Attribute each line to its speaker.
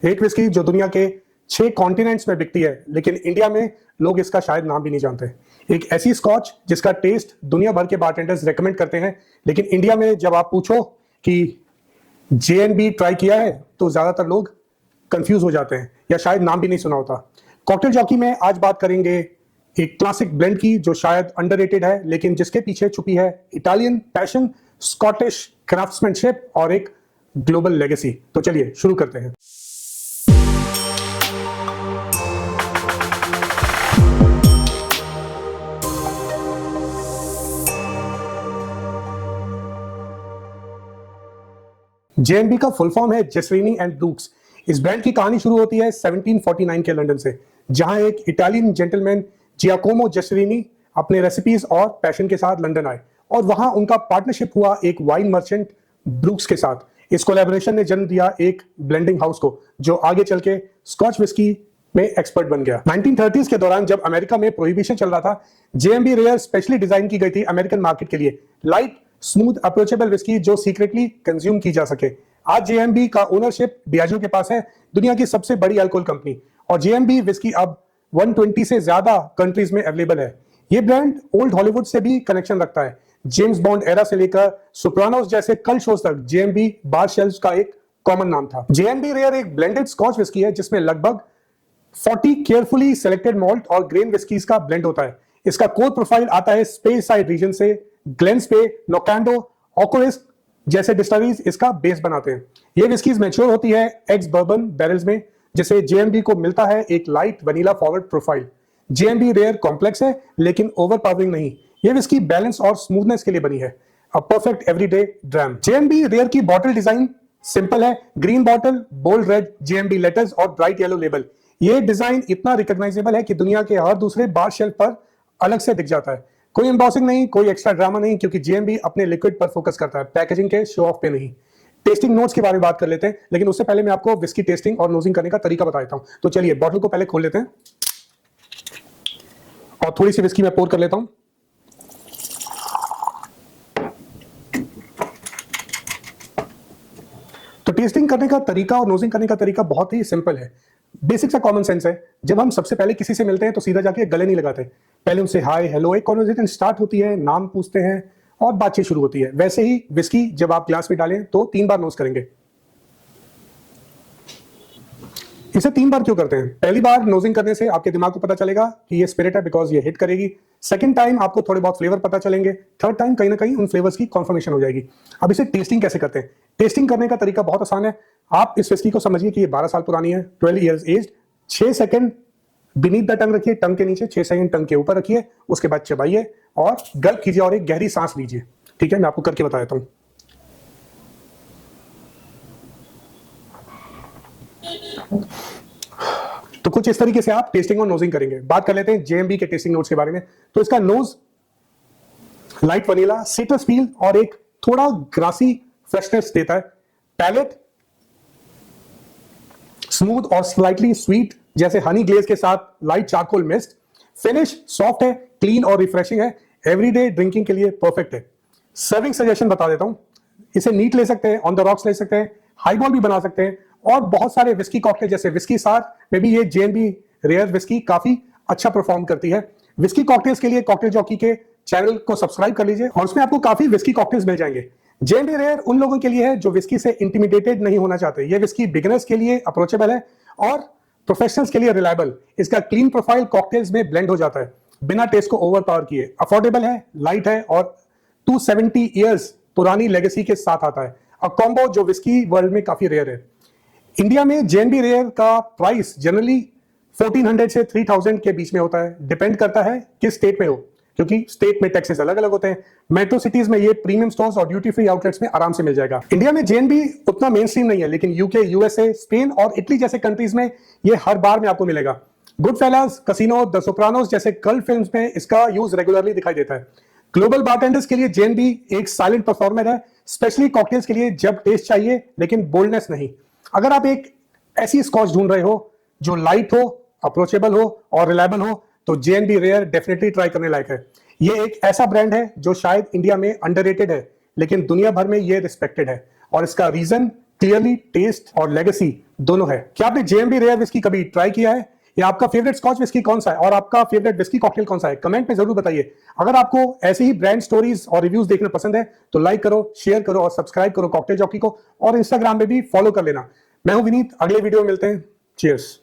Speaker 1: एक विस्की जो दुनिया के 6 कॉन्टिनेंट्स में बिकती है, लेकिन इंडिया में लोग इसका शायद नाम भी नहीं जानते। एक ऐसी स्कॉच जिसका टेस्ट दुनिया भर के बारटेंडर्स रेकमेंड करते हैं, लेकिन इंडिया में जब आप पूछो कि जेएनबी ट्राई किया है तो ज्यादातर लोग कंफ्यूज हो जाते हैं या शायद नाम भी नहीं सुना होता। कॉकटेल जॉकी में आज बात करेंगे एक क्लासिक ब्लेंड की जो शायद अंडररेटेड है, लेकिन जिसके पीछे छुपी है इटालियन पैशन, स्कॉटिश क्राफ्ट्समैनशिप और एक ग्लोबल लेगेसी। तो चलिए शुरू करते हैं। जेएनबी का फुल फॉर्म है जेसरीनी एंड ब्रूक्स। इस ब्रांड की कहानी शुरू होती है 1749 के लंदन से, जहां एक इटालियन जेंटलमैन जियाकोमो जेसरीनी अपने रेसिपीज और पैशन के साथ लंदन आए और वहां उनका पार्टनरशिप हुआ एक वाइन मर्चेंट ब्रूक्स के साथ। इस कोलैबोरेशन ने जन्म दिया एक ब्लेंडिंग हाउस को जो आगे चल के स्कॉच विस्की में एक्सपर्ट बन गया। 1930s के दौरान जब अमेरिका में प्रोहिबिशन चल रहा था, जेएमबी रेयर स्पेशली डिजाइन की गई थी अमेरिकन मार्केट के लिए, लाइट स्मूथ अप्रोचेबल विस्की जो सीक्रेटली कंज्यूम की जा सके। आज जेएमबी का ओनरशिप डियाजो के पास है, दुनिया की सबसे बड़ी अल्कोहल कंपनी, और जेएमबी विस्की अब 120 से ज्यादा कंट्रीज में अवेलेबल है। ये ब्रांड ओल्ड हॉलीवुड से भी कनेक्शन रखता है। जेम्स बॉन्ड एरा से लेकर सोप्रानोस जैसे कल्ट शोज तक जेएमबी बार शेल्फ्स का एक कॉमन नाम था। जेएमबी रेयर एक ब्लेंडेड स्कॉच विस्की है जिसमें लगभग 40 केयरफुली सेलेक्टेड मॉल्ट और ग्रेन विस्कीज का ब्लेंड होता है। इसका कोर प्रोफाइल आता है स्पे साइड रीजन से। ग्लेनस्पे, नोकांडो, ऑकोरिस्क जैसे डिस्टलरीज इसका बेस बनाते हैं। ये विस्कीज मैच्योर होती है एक्स बर्बन बैरल्स में, जिसे जेएमबी को मिलता है एक light vanilla forward profile. JMB rare complex है लेकिन ओवरपावरिंग नहीं। ये विस्की बैलेंस और स्मूथनेस के लिए बनी है, a perfect everyday dram. JMB rare की बॉटल डिजाइन सिंपल है, green bottle, bold red JMB letters और ब्राइट येलो लेबल। ये डिजाइन इतना रिकॉग्नाइजेबल है कि दुनिया के हर दूसरे बार शेल्फ पर अलग से दिख जाता है। कोई एम्बॉसिंग नहीं, कोई एक्स्ट्रा ड्रामा नहीं, क्योंकि जेएमबी अपने लिक्विड पर फोकस करता है, पैकेजिंग के शो ऑफ पे नहीं। टेस्टिंग नोट्स के बारे में बात कर लेते हैं, लेकिन उससे पहले मैं आपको विस्की टेस्टिंग और नोजिंग करने का तरीका बता देता हूं। तो चलिए बॉटल को पहले खोल लेते हैं और थोड़ी सी विस्की मैं पोर कर लेता हूं। तो टेस्टिंग करने का तरीका और नोजिंग करने का तरीका बहुत ही सिंपल है, बेसिक सा कॉमन सेंस है। जब हम सबसे पहले किसी से मिलते हैं तो सीधा जाके गले नहीं लगाते, पहले उनसे हाय हेलो, एक कॉन्वर्सेशन स्टार्ट होती है, नाम पूछते हैं और बातचीत शुरू होती है। वैसे ही विस्की जब आप ग्लास में डालें तो 3 बार नोज करेंगे। इसे 3 बार क्यों करते हैं? पहली बार नोजिंग करने से आपके दिमाग को पता चलेगा कि ये स्पिरिट है, बिकॉज ये हिट करेगी। सेकंड टाइम आपको थोड़े बहुत फ्लेवर पता चलेंगे। थर्ड टाइम कहीं ना कहीं उन फ्लेवर्स की कॉन्फर्मेशन हो जाएगी। अब इसे टेस्टिंग कैसे करते हैं? टेस्टिंग करने का तरीका बहुत आसान है। आप इस विस्की को समझिए कि ये 12 साल पुरानी है, 12 years aged. 6 second beneath the tongue रखिए, टंग के नीचे, 6 सेकंड टंग के ऊपर रखिए, उसके बाद चबाइए और गल्प कीजिए और एक गहरी सांस लीजिए। ठीक है, मैं आपको करके बता देता हूं। तो कुछ इस तरीके से आप टेस्टिंग और नोजिंग करेंगे। बात कर लेते हैं जेएमबी के टेस्टिंग नोट्स के बारे में। तो इसका nose light vanilla, citrus feel और एक थोड़ा ग्रासी फ्रेशनेस देता है। पैलेट स्मूथ और स्लाइटली स्वीट जैसे हनी ग्लेज के साथ light charcoal mist. Finish soft है, क्लीन और रिफ्रेशिंग है, एवरीडे ड्रिंकिंग के लिए परफेक्ट है। सर्विंग सजेशन बता देता हूं, इसे नीट ले सकते हैं, ऑन द रॉक्स ले सकते हैं, हाईबॉल भी बना सकते हैं, और बहुत सारे विस्की कॉकटेल जैसे विस्की सार में भी ये जेएमबी रेयर विस्की काफी अच्छा परफॉर्म करती है। विस्की कॉकटेल्स के लिए कॉकटेल जॉकी के चैनल को सब्सक्राइब कर लीजिए और उसमें आपको काफी विस्की कॉकटेल्स मिल जाएंगे। जेएमबी रेयर उन लोगों के लिए है जो विस्की से इंटिमिडेटेड नहीं होना चाहते। ये विस्की बिगिनर्स के लिए अप्रोचेबल है और प्रोफेशनल्स के लिए रिलायबल। इसका क्लीन प्रोफाइल कॉकटेल्स में ब्लेंड हो जाता है बिना टेस्ट को ओवरपावर किए। अफोर्डेबल है, लाइट है और 270 इयर्स पुरानी लेगेसी के साथ आता है। अ कॉम्बो जो विस्की वर्ल्ड में काफी रेयर है। इंडिया में जेएमबी रेयर का प्राइस जनरली 1400 से 3000 के बीच में होता है, डिपेंड करता है किस स्टेट में हो, क्योंकि स्टेट में टैक्सेस अलग अलग होते हैं। मेट्रो सिटीज में ये प्रीमियम स्टोर्स और ड्यूटी फ्री आउटलेट्स में आराम से मिल जाएगा। इंडिया में जेएनबी उतना मेन स्ट्रीम नहीं है, लेकिन यूके, यूएसए, स्पेन और इटली जैसे कंट्रीज में ये हर बार में आपको मिलेगा। गुडफेलास, कसिनो, द सोप्रानोस जैसे कल्ट फिल्म्स में इसका यूज रेगुलरली दिखाई देता है। ग्लोबल बारटेंडर्स के लिए जेएनबी एक साइलेंट परफॉर्मर है, स्पेशली कॉकटेल्स के लिए जब टेस्ट चाहिए लेकिन बोल्डनेस नहीं। अगर आप एक ऐसी स्कॉच ढूंढ रहे हो जो लाइट हो, अप्रोचेबल हो और रिलायबल हो, तो जेएनबी रेयर डेफिनेटली ट्राई करने लायक है। ये एक ऐसा ब्रांड है जो शायद इंडिया में अंडररेटेड है, लेकिन दुनिया भर में ये रिस्पेक्टेड है, और इसका रीजन क्लियरली टेस्ट और लेगेसी दोनों है। क्या आपने जेएमबी रेयर विस्की कभी ट्राई किया है, या आपका फेवरेट स्कॉच विस्की कौन सा है, और आपका फेवरेट विस्की कॉकटेल कौन सा है, कमेंट में जरूर बताइए। अगर आपको ऐसे ही ब्रांड स्टोरीज और रिव्यूज देखना पसंद है तो लाइक करो, शेयर करो और सब्सक्राइब करो कॉकटेल जॉकी को, और इंस्टाग्राम पे भी फॉलो कर लेना। मैं हूं विनीत, अगले वीडियो में मिलते हैं। चीयर्स।